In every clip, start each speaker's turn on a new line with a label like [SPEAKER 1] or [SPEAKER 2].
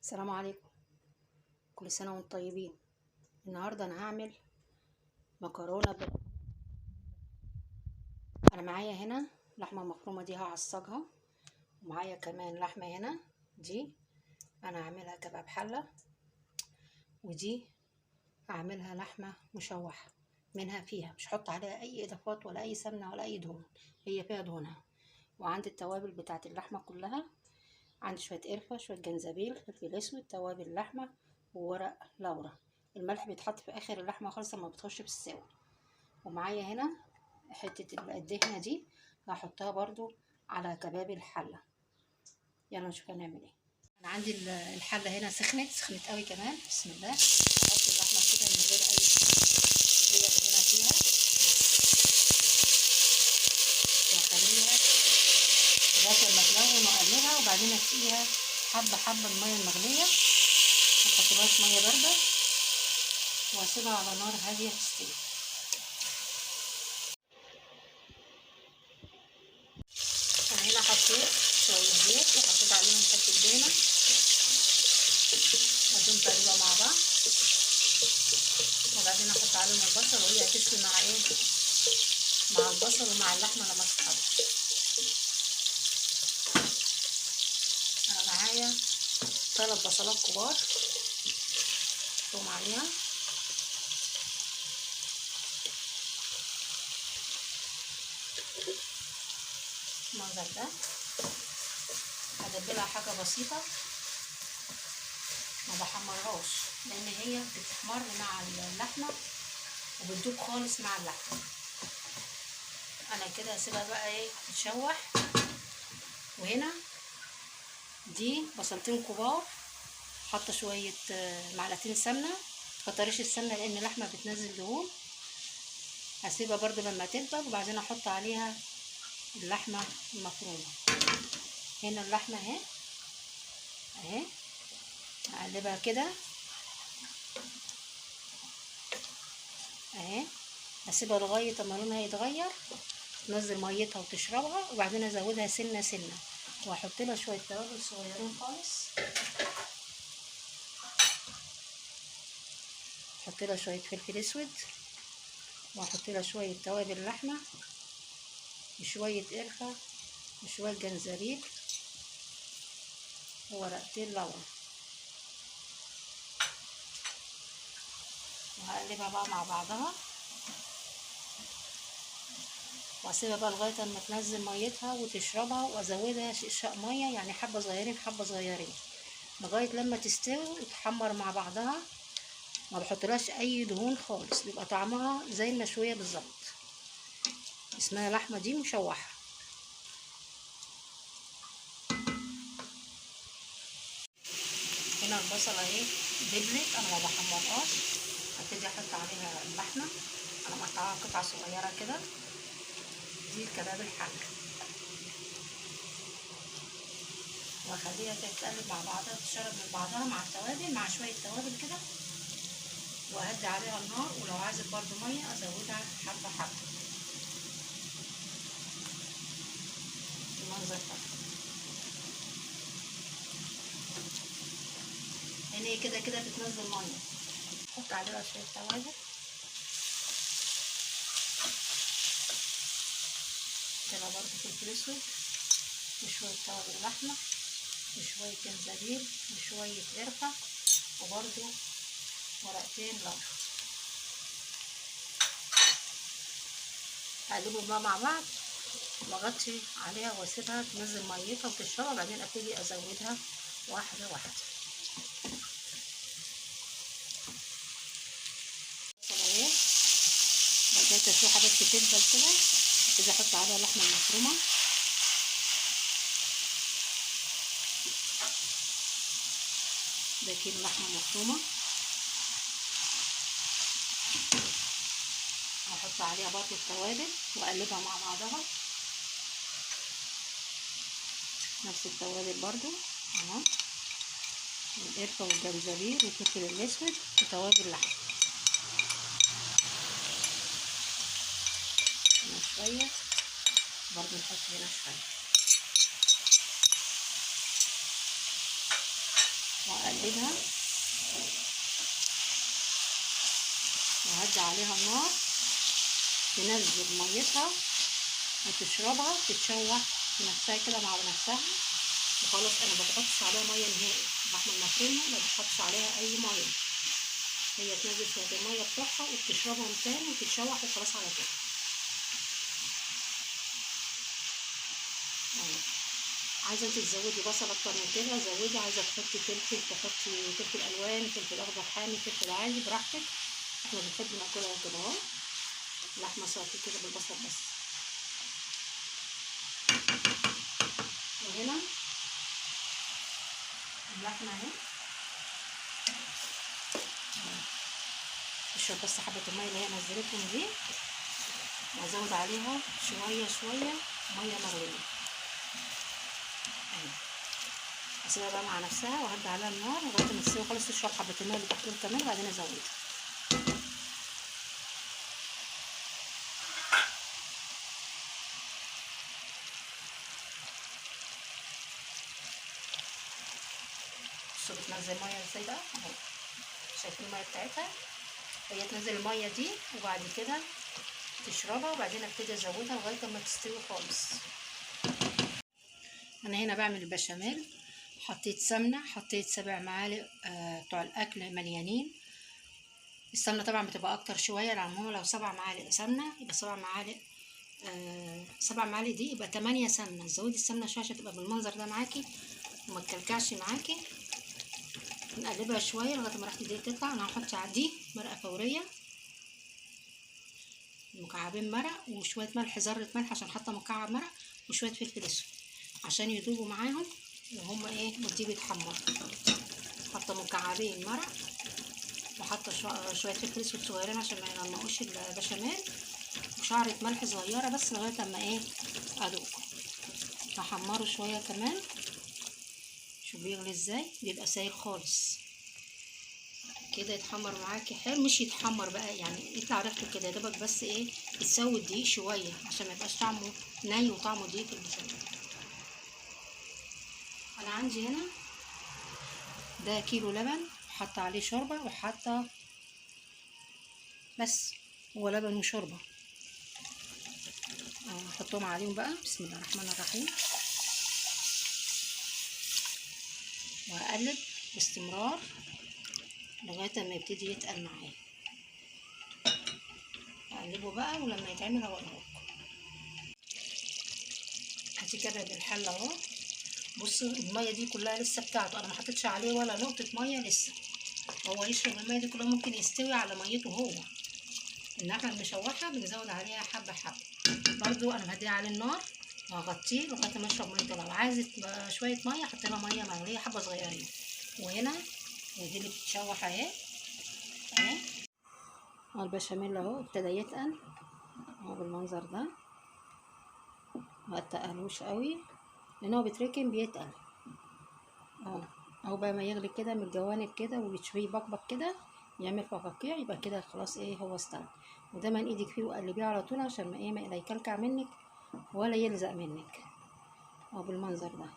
[SPEAKER 1] السلام عليكم. كل سنة وانتم طيبين. النهاردة انا هعمل مكرونة انا معايا هنا لحمة مفرومة، دي هعصجها، ومعايا كمان لحمة هنا، دي انا هعملها كباب حلة، ودي هعملها لحمة مشوحة منها، فيها مش هحط عليها اي اضافات ولا اي سمنة ولا اي دهون، هي فيها دهونها. وعندي التوابل بتاعت اللحمة كلها، عندي شوية قرفة، شوية جنزبيل، فلفل اسود، توابل اللحمة، وورق لورا. الملح بيتحط في اخر اللحمة خالص لما بتخش في السوا. ومعايا هنا حتة الدهنة دي هحطها برضو على كباب الحلة. يلا نشوف هنعمل ايه. انا عندي الحلة هنا سخنت قوي كمان. بسم الله. احط اللحمة كده من غير اي دهنة فيها، واخليها لغاية ما تلون، واقلبها، وبعدين اسقيها حبة حبة المية المغلية، متحطلهاش مية باردة، واسيبها على نار هادية تستوي. انا هنا حطيت شوية زيت، وحطيت عليهم حتة دهنة، وادوم تقليبة مع بعض، وبعدين احط عليهم البصل، وهي هتستوي مع ايه، مع البصل ومع اللحمة لما تتحط. انا معايا 3 بصلات كبار، احطهم عليها، المنظر ده. هدبلها حاجة بسيطة، ما بحمرهاش، لان هي بتحمر مع اللحمة وبتدوب خالص مع اللحمة. انا كده هسيبها بقى ايه تتشوح. وهنا دي بصلتين كبار، حاطه شويه معلقتين سمنه، متكتريش السمنه لان اللحمه بتنزل دهون. هسيبها برضو لما تدبل، وبعدين احط عليها اللحمه المفرومه. هنا اللحمه اهي اقلبها كده اهي، هسيبها لغايه اما لونها يتغير، تنزل ميتها وتشربها، وبعدين ازودها سنه سنه، واحط لها شويه توابل صغيرين خالص. احط لها شويه فلفل اسود، واحط لها شويه توابل لحمه، وشويه قرفه، وشويه جنزبيل، وورقتين لورا، وهقلبها بقى مع بعضها، واسيبها بقى لغايه اما تنزل ميتها وتشربها، وازودها شقشاق ميه، يعني حبه صغيرين حبه صغيرين، لغايه لما تستوي وتحمر مع بعضها. ما بحطلهاش اي دهون خالص، بيبقى طعمها زي المشويه بالظبط. اسمها لحمه دي مشوحه. هنا البصله اهي دبلت، انا ما بحمرهاش. هبتدي احط عليها اللحمه، انا مقطعاها قطع صغيره كده. دي كباب الحله، واخليها تتقلب مع بعضها، تشرب من بعضها مع التوابل، مع شويه توابل كده، واهدي عليها النار، ولو عايزه برضو ميه ازودها حبه حبه. المنظر ده يعني هي كده كده بتنزل ميه. احط عليها شويه توابل كده، برضو فلفل اسود، وشويه توابل لحمه، وشويه جنزبيل، وشويه قرفه، وبرضو ورقتين لورا. هقلبهم بقى مع بعض، واغطي عليها واسيبها تنزل ميتها وتشربها، بعدين ابتدي ازودها واحده واحده. اهي بدأت اشوفها بس تدبل كده، ابتدي احط عليها اللحمه المفرومه. ده كيلو لحمه مفرومه، هحط عليها برضو التوابل واقلبها مع بعضها، نفس التوابل برضو اهو، القرفه والجنزبيل والفلفل الاسود وتوابل لحمه. هنا شويه، برضو نحط هنا شويه، واقلب هقلبها وهدي عليها النار تنزل ميتها وتشربها، تتشوح في نفسها كده مع نفسها وخلاص. انا ما بحطش عليها ميه نهائي، اللحمه المفرومه ما بحطش عليها اي ميه، هي تنزل شويه الميه بتوعها وبتشربهم تاني وتتشوح وخلاص على كده. عايزه انت تزودي بصل اكتر من كده زودي، عايزه تحطي فلفل تحطي فلفل الوان، فلفل اخضر حامي، فلفل عادي براحتك. احنا بنحب ناكلها كده اهو، لحمه صافي كده بالبصل بس. وهنا اللحمه اهي اشرب بس حبه الميه اللي هي نزلتهم دي، وازود عليها شويه شويه ميه مغليه اهي، اسيبها بقى مع نفسها وهدي عليها النار لغايه ما تستوي خالص، تشرب حبه الميه اللي تحتهم كمان وبعدين ازودها. بصوا بتنزل ميه ازاي بقى اهو، شايفين الميه بتاعتها، هي تنزل الميه دي وبعد كده تشربها وبعدين ابتدي ازودها لغايه ما تستوي خالص. انا هنا بعمل البشاميل، حطيت سمنه، حطيت 7 معالق بتوع الاكل مليانين. السمنه طبعا بتبقى اكتر شويه، لان هو لو 7 معالق سمنه يبقى 7 معالق 7 معالق دي يبقى 8 سمنه. زودي السمنه شويه عشان تبقى بالمنظر ده معاكي وما تكلكعش معاكي. نقلبها شويه لغايه ما ريحه الدقيق تطلع. انا هحط عادي مرقه فوريه، مكعبين مرق وشويه ملح، ذره ملح عشان حاطه مكعب مرق، وشويه فلفل اسود عشان يذوبوا معاهم وهم ايه ودي بيتحمر. حاطه مكعبين مرق وحاطه شويه فلفل اسود صغيرين عشان ما ينمقوش البشاميل، وشعره ملح صغيره بس لغايه اما ايه ادوق. هحمره شويه كمان، شوف بيغلي ازاي، بيبقى سايل خالص كده، يتحمر معاكي حلو، مش يتحمر بقى يعني يطلع ريحته كده يا دوبك بس ايه يتسوي الدقيق شويه عشان ما يبقاش طعمه ني وطعمه دقيق في البشاميل. انا عندي هنا ده كيلو لبن، حاطه عليه شوربه وحاطه بس هو لبن وشوربه. احطهم عليهم بقى، بسم الله الرحمن الرحيم، وهقلب باستمرار لغايه ما يبتدي يتقل معايا. هقلبه بقى ولما يتعمل هوريهولكم. هتكرر الحله اهو، بصوا الميه دي كلها لسه بتاعته، انا ما حطيتش عليه ولا نقطه ميه لسه، هو يشرب الميه دي كلها، ممكن يستوي على ميته هو. اللحمه المشوحه بنزود عليها حبه حبه برضو. انا مهديه عليه النار وهغطيه لغايه ما يشرب ميته، لو عايزه شويه ميه حط لها ميه مغليه حبه صغيرين. وهنا دي اللي بتتشوح اهي اهي، البشاميل اهو ابتدى يتقل اهو بالمنظر ده، ما تقلوش قوي لان هو بيتركن بيتقل اهو بقى ما يغلي كده من الجوانب كده وبتشويه بقبق كده يعمل فقاقيع، يبقى كده خلاص ايه هو استوى. ودايما ايدك فيه وقلبيه على طول عشان ما ايه ما لا يكلكع منك ولا يلزق منك اهو بالمنظر ده.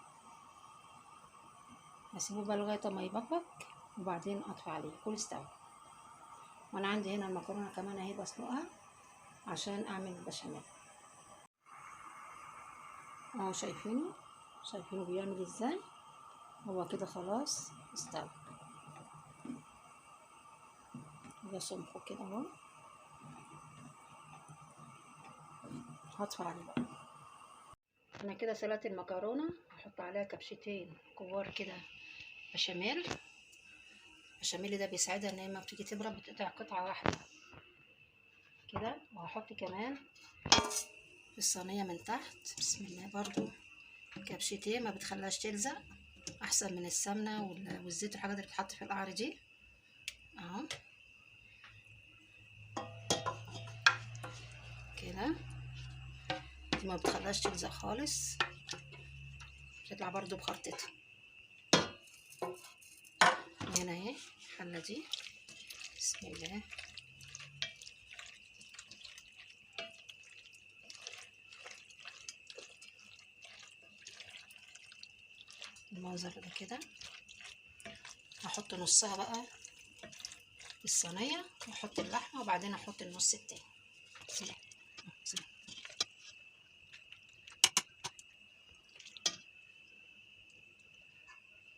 [SPEAKER 1] هسيبه بقى لغايه ما يبقبق وبعدين اطفي عليه يكون استوى. وانا عندي هنا المكرونه كمان اهي بسلقها عشان اعمل البشاميل اهو، شايفينه بيعمل ازاي، هو كده خلاص استوى، ده سمكه كده اهو. هطفي عليه بقى. انا كده سلقت المكرونه، هحط عليها كبشتين كبار كده بشاميل. البشاميل ده بيساعدها ان هي لما بتيجي تبرد بتقطع قطعه واحده كده. وهحط كمان في الصينيه من تحت بسم الله برضو كبشتين، ما بتخليهاش تلزق، احسن من السمنه والزيت والحاجات اللي بتتحط في القعر دي اهو كده. دي ما بتخليهاش تلزق خالص، بتطلع برضو بخرطتها. هنا اهي الحله دي بسم الله، المنظر ده كده. هحط نصها بقى في الصينيه واحط اللحمه وبعدين احط النص التاني.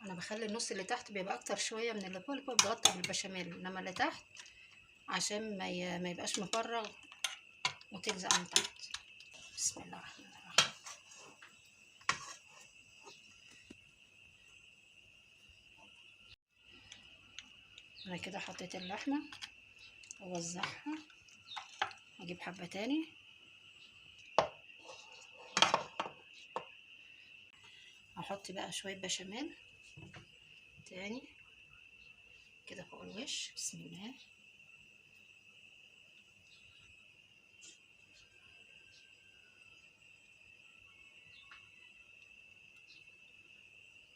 [SPEAKER 1] انا بخلي النص اللي تحت بيبقى اكتر شويه من اللي فوق بغطي بالبشاميل، انما اللي تحت عشان ما يبقاش مفرغ وتلزق من تحت. بسم الله الرحمن الرحيم. انا كده حطيت اللحمه اوزعها واجيب حبه تاني. هحط بقى شويه بشاميل تاني كده فوق الوش. بسم الله.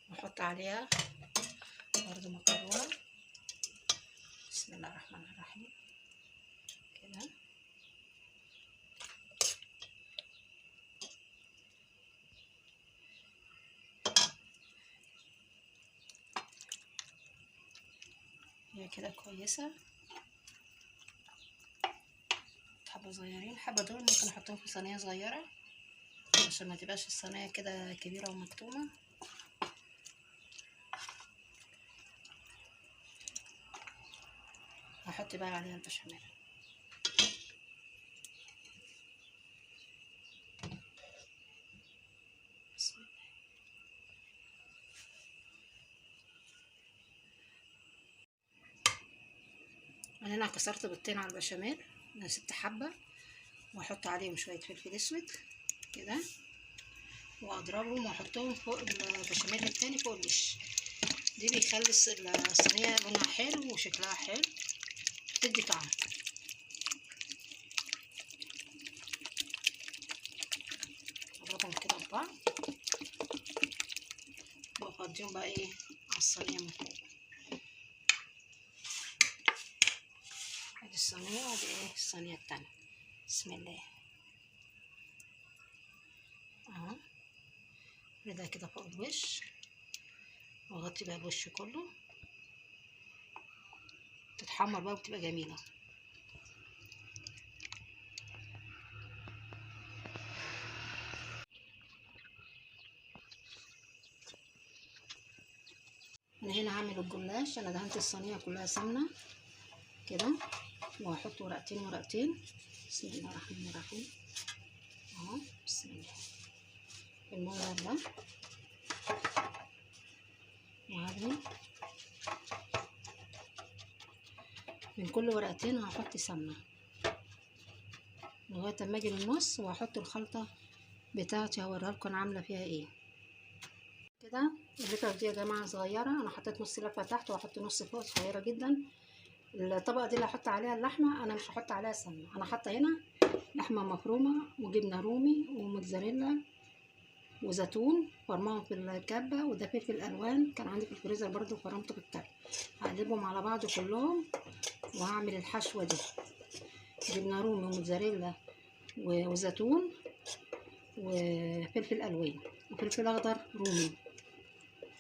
[SPEAKER 1] واحط عليها برضو مكرونه. بسم الله الرحمن الرحيم كده. هي كده كويسه. حبه صغيرين، حبه دول ممكن احطهم في صينيه صغيره عشان ما تبقاش الصينيه كده كبيره ومكتومه. هحط بقى عليها البشاميل. بسم الله. انا هنا كسرت بيضتين على البشاميل، انا 6 حبه، واحط عليهم شويه فلفل اسود كده واضربهم واحطهم فوق البشاميل التاني فوق الوش. دي بيخلي الصينيه لونها حلو وشكلها حلو، بتدي طعم. اضربهم كده ببعض وافضيهم بقى ايه على الصينيه من فوق. ادي الصينيه وادي ايه الصينيه التانيه. بسم الله اهو. ده كده فوق الوش واغطي بقى الوش كله تتحمر بقى وتبقى جميله. انا هنا هعمل الجلاش. انا دهنت الصينيه كلها سمنه كده وهحط ورقتين ورقتين. بسم الله الرحمن الرحيم اهو. بسم الله بالمنظر ده. وهعمل من كل ورقتين هحط سمنه لغايه اما اجي للنص وهحط الخلطه بتاعتي هوريها لكم انا عامله فيها ايه. كده اللفه دي يا جماعه صغيره، انا حطيت نص لفه تحت وهحط نص فوق صغيره جدا. الطبقه دي اللي هحط عليها اللحمه انا مش هحط عليها سمنه، انا حاطه هنا لحمه مفرومه وجبنه رومي وموتزاريلا وزيتون فرماهم في الكبه، وده فلفل الوان كان عندي في الفريزر برضو فرمته في الكبه. هقلبهم على بعض كلهم وهعمل الحشوه دي جبنه رومي وموتزاريلا وزيتون وفلفل الوان وفلفل اخضر رومي.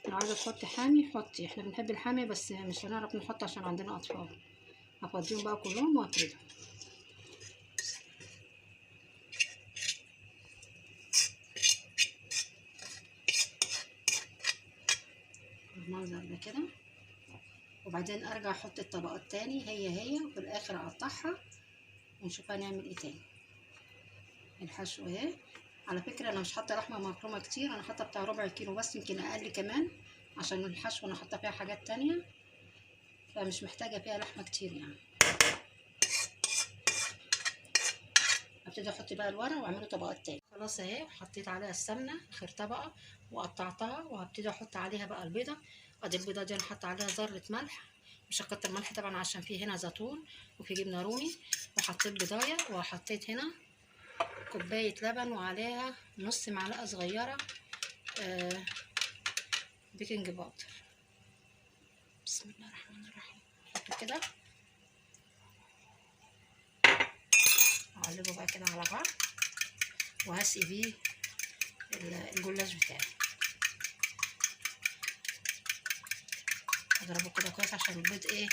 [SPEAKER 1] لو عايزه تحطي حامي حطي، احنا بنحب الحامي بس مش هنعرف نحط عشان عندنا اطفال. هفضيهم بقى كلهم وافردهم. بالمنظر ده كده، وبعدين ارجع احط الطبقات تاني هي وفي الاخر اقطعها ونشوف هنعمل ايه تاني. الحشو اهي. على فكره انا مش حاطه لحمه مفرومه كتير، انا حاطه بتاع ربع كيلو بس، يمكن اقل كمان، عشان الحشو انا حاطه فيها حاجات تانية فمش محتاجه فيها لحمه كتير يعني. هبتدي احط بقى الورق واعمله طبقات تاني. خلاص اهي حطيت عليها السمنه اخر طبقه وقطعتها، وهبتدي احط عليها بقى البيضه. ادي البيضه دي انا حاطه عليها ذره ملح، مش هكتر ملح طبعا عشان في هنا زيتون وفي جبنه رومي. وحطيت بيضايه وحطيت هنا كوبايه لبن وعليها نص معلقه صغيره بيكنج باودر. بسم الله الرحمن الرحيم. احطه كده اقلبه بقى كده على بعض وهسقي بيه الجلاش بتاعي. اضربه كده كويس عشان البيض ايه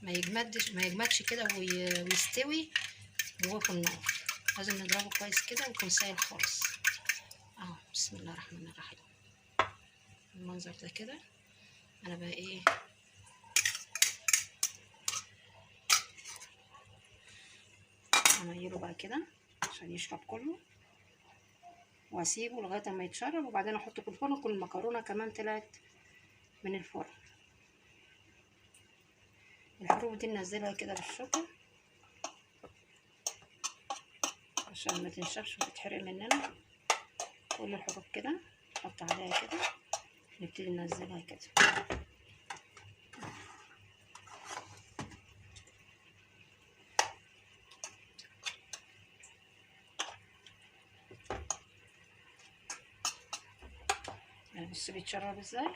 [SPEAKER 1] ما يجمدش كده ويستوي وهو في النار. لازم نضربه كويس كده ويكون سايل خالص اهو. بسم الله الرحمن الرحيم. المنظر ده كده. انا بقى ايه اميله بقى كده عشان يشرب كله، واسيبه لغايه اما يتشرب، وبعدين احطه في الفرن. وكل المكرونه كمان طلعت من الفرن. الحروف دي ننزلها كده بالشوكه عشان ما تنشفش وتتحرق مننا. كل الحروف كده نحط عليها كده، نبتدي ننزلها كده. بص بيتشرب ازاي.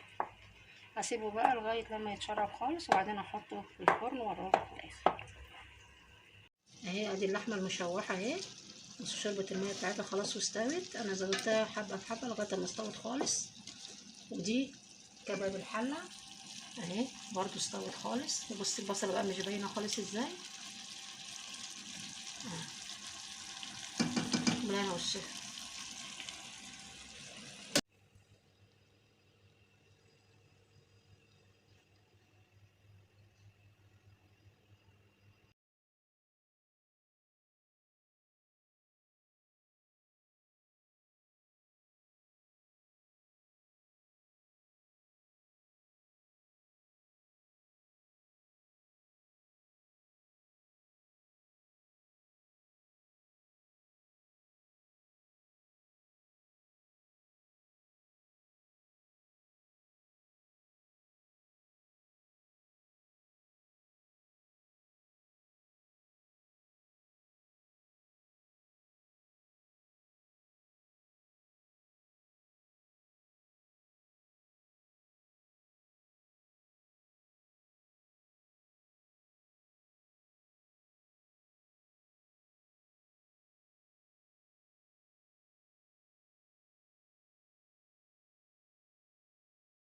[SPEAKER 1] هسيبه بقى لغايه لما يتشرب خالص، وبعدين احطه في الفرن واوريكم في الاخر. اهي ادي اللحمه المشوحه اهي، بصوا شربت الميه بتاعتها خلاص واستوت. انا زودتها حبه بحبه لغايه ما استوت خالص. ودي كباب الحله اهي برضو استوت خالص. وبصي البصله بقى مش باينه خالص ازاي. بالهنا والشفا.